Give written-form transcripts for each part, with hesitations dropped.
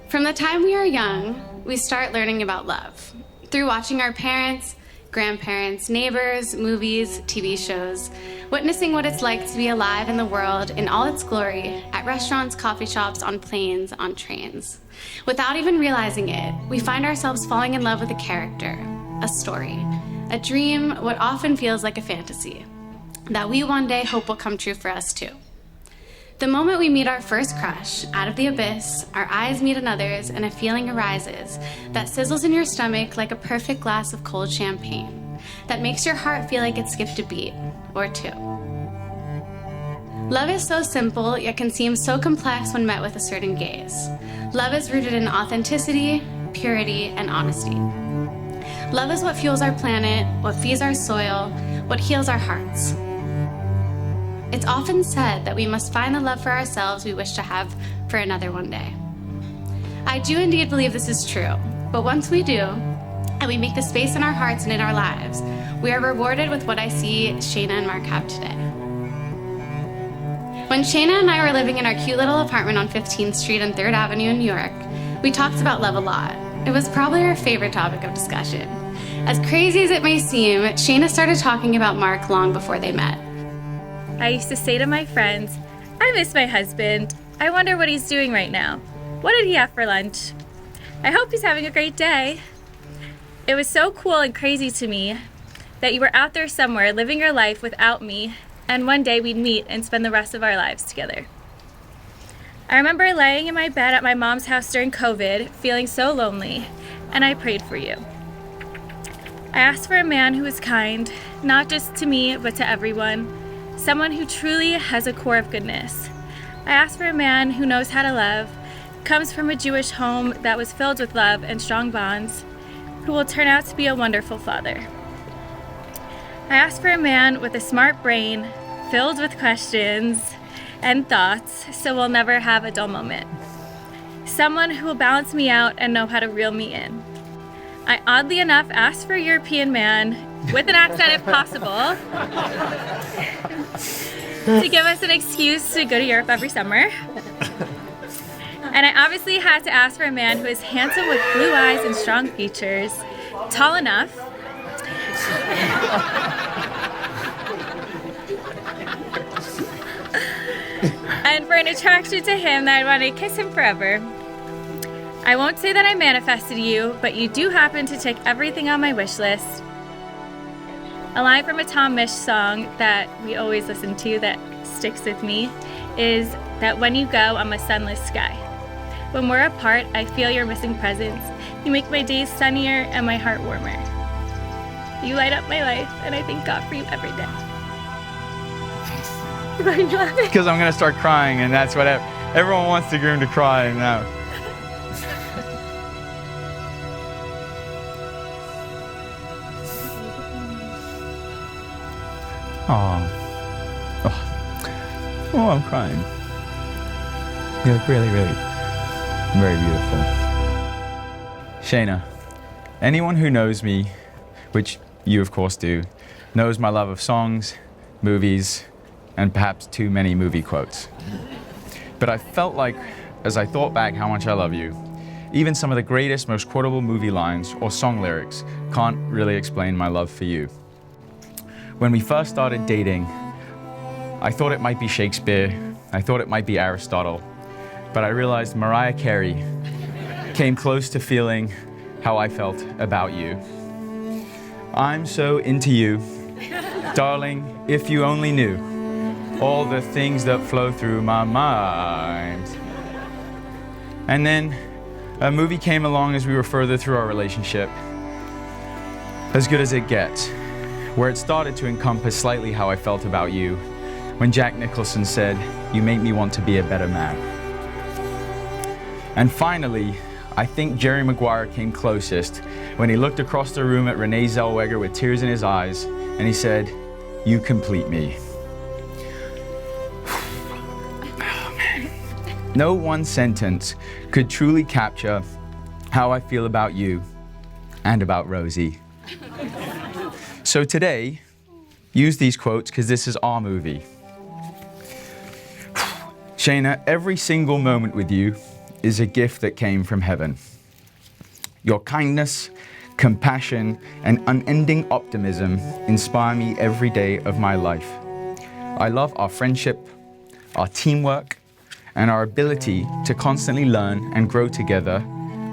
From the time we are young, we start learning about love through watching our parents, grandparents, neighbors, movies, TV shows, witnessing what it's like to be alive in the world in all its glory, at restaurants, coffee shops, on planes, on trains. Without even realizing it, we find ourselves falling in love with a character, a story, a dream, what often feels like a fantasy, that we one day hope will come true for us too. The moment we meet our first crush, out of the abyss, our eyes meet another's, and a feeling arises that sizzles in your stomach like a perfect glass of cold champagne, that makes your heart feel like it skipped a beat, or two. Love is so simple, yet can seem so complex when met with a certain gaze. Love is rooted in authenticity, purity, and honesty. Love is what fuels our planet, what feeds our soil, what heals our hearts. It's often said that we must find the love for ourselves we wish to have for another one day. I do indeed believe this is true, but once we do, and we make the space in our hearts and in our lives, we are rewarded with what I see Shayna and Marc have today. When Shayna and I were living in our cute little apartment on 15th Street and 3rd Avenue in New York, we talked about love a lot. It was probably our favorite topic of discussion. As crazy as it may seem, Shayna started talking about Marc long before they met. I used to say to my friends, I miss my husband. I wonder what he's doing right now. What did he have for lunch? I hope he's having a great day. It was so cool and crazy to me that you were out there somewhere living your life without me, and one day we'd meet and spend the rest of our lives together. I remember laying in my bed at my mom's house during COVID, feeling so lonely, and I prayed for you. I asked for a man who was kind, not just to me, but to everyone. Someone who truly has a core of goodness. I asked for a man who knows how to love, comes from a Jewish home that was filled with love and strong bonds, who will turn out to be a wonderful father. I asked for a man with a smart brain, filled with questions and thoughts, so we'll never have a dull moment. Someone who will balance me out and know how to reel me in. I oddly enough asked for a European man, with an accent if possible, to give us an excuse to go to Europe every summer. And I obviously had to ask for a man who is handsome with blue eyes and strong features, tall enough, and for an attraction to him that I'd want to kiss him forever. I won't say that I manifested you, but you do happen to tick everything on my wish list. A line from a Tom Misch song that we always listen to that sticks with me is that when you go, I'm a sunless sky. When we're apart, I feel your missing presence. You make my days sunnier and my heart warmer. You light up my life, and I thank God for you every day. Why are you laughing? Because I'm going to start crying, and that's what everyone wants the groom to cry now. Oh, I'm crying. You look really, really, very beautiful. Shayna, anyone who knows me, which you of course do, knows my love of songs, movies, and perhaps too many movie quotes. But I felt like, as I thought back how much I love you, even some of the greatest, most quotable movie lines or song lyrics can't really explain my love for you. When we first started dating, I thought it might be Shakespeare, I thought it might be Aristotle, but I realized Mariah Carey came close to feeling how I felt about you. I'm so into you, darling, if you only knew all the things that flow through my mind. And then a movie came along as we were further through our relationship, As Good as It Gets, where it started to encompass slightly how I felt about you when Jack Nicholson said, "You make me want to be a better man." And finally, I think Jerry Maguire came closest when he looked across the room at Renee Zellweger with tears in his eyes and he said, "You complete me." Oh, man. No one sentence could truly capture how I feel about you and about Rosie. So today, use these quotes because this is our movie. Shayna, every single moment with you is a gift that came from heaven. Your kindness, compassion, and unending optimism inspire me every day of my life. I love our friendship, our teamwork, and our ability to constantly learn and grow together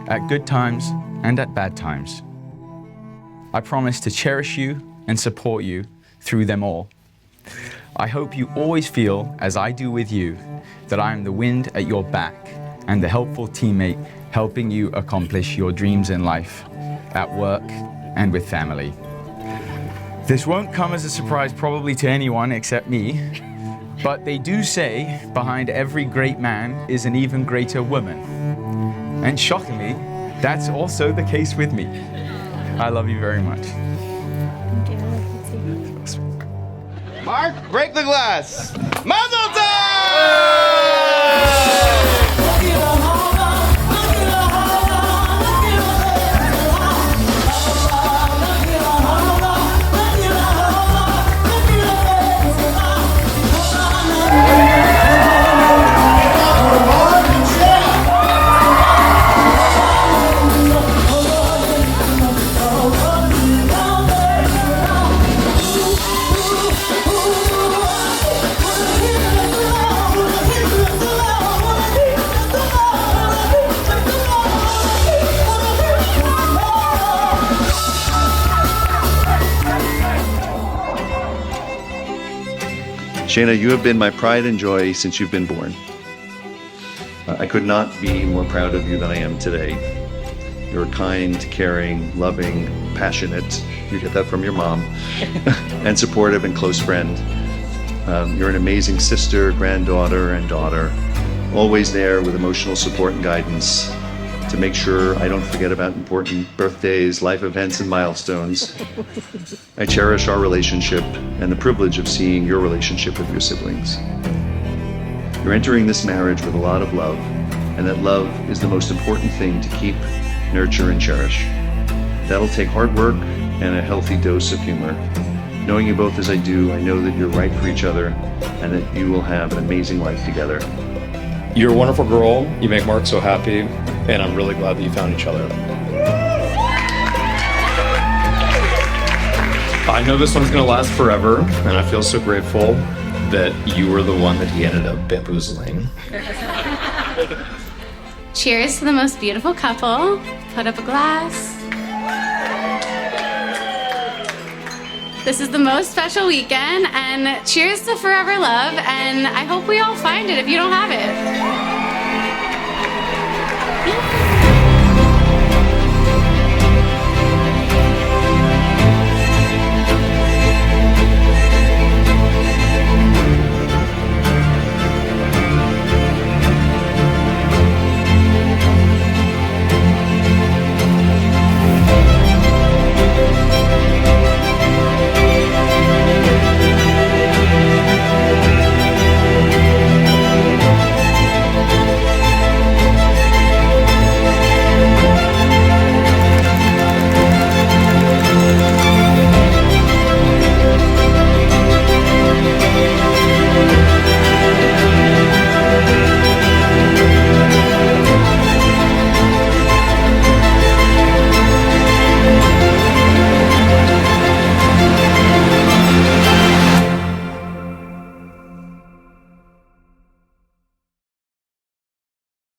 at good times and at bad times. I promise to cherish you and support you through them all. I hope you always feel, as I do with you, that I am the wind at your back and the helpful teammate helping you accomplish your dreams in life, at work, and with family. This won't come as a surprise probably to anyone except me, but they do say behind every great man is an even greater woman. And shockingly, that's also the case with me. I love you very much. Marc, break the glass. Mazel tov! Shayna, you have been my pride and joy since you've been born. I could not be more proud of you than I am today. You're kind, caring, loving, passionate, you get that from your mom, and supportive and close friend. You're an amazing sister, granddaughter, and daughter, always there with emotional support and guidance to make sure I don't forget about important birthdays, life events, and milestones. I cherish our relationship and the privilege of seeing your relationship with your siblings. You're entering this marriage with a lot of love, and that love is the most important thing to keep, nurture, and cherish. That'll take hard work and a healthy dose of humor. Knowing you both as I do, I know that you're right for each other and that you will have an amazing life together. You're a wonderful girl. You make Marc so happy, and I'm really glad that you found each other. I know this one's gonna last forever, and I feel so grateful that you were the one that he ended up bamboozling. Cheers to the most beautiful couple. Put up a glass. This is the most special weekend, and cheers to forever love, and I hope we all find it if you don't have it.